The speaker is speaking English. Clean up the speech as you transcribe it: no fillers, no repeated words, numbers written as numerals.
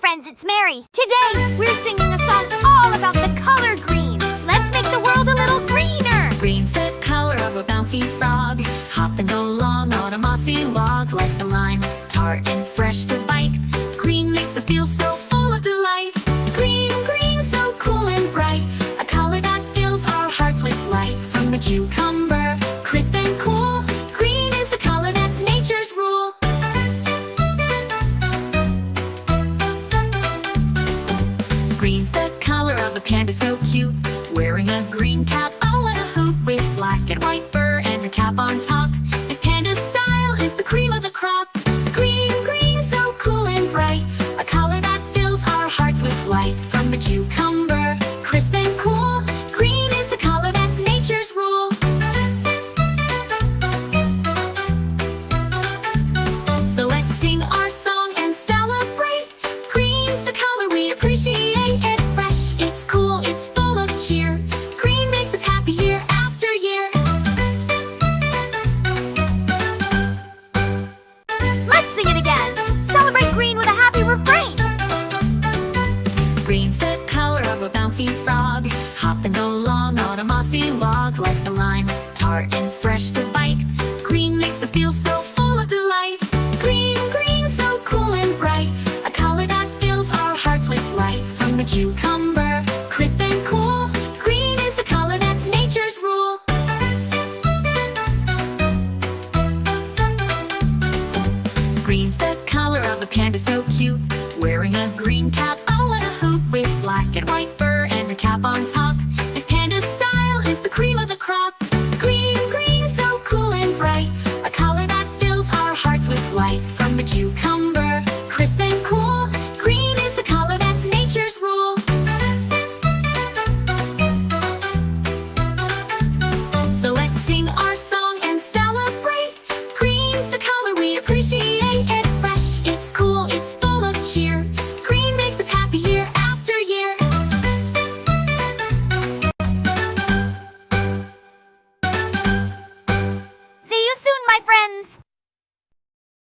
friends, it's Mary. Today, we're singing a song all about the color green. Let's make the world a little greener. Green's the color of a bouncy frog, hopping along on a mossy log, like a lime, tart and fresh to bite. Green makes us feel so full of delight. Green, green, so cool and bright, a color that fills our hearts with light. From the cucumber, crisp and cool, green is the color that's nature's rule. Green's the color of a panda, so cute, wearing a green cap, oh and a hoop, with black and white fur and a cap on top. His panda style is the cream of the crop. Green, green, so cool and bright, a color that fills our hearts with light. From the cucumber, crisp and cool, green is the color that's nature's rule. So let's sing our song and celebrate. Green's the color we appreciate. It's fresh, it's cool, it's full of cheer. Green makes us happy year after year. Let's sing it again. Celebrate green with a happy refrain. Green's the color of a bouncy frog, hopping along on a mossy log, like a lime, tart and fresh to bite. Green makes us feel so full of delight. Green, green, so cool and bright, a color that fills our hearts with light. From the cucumber, crisp and cool, green is the color that's nature's rule. Green's the color of a panda, so cute, wearing a green cap,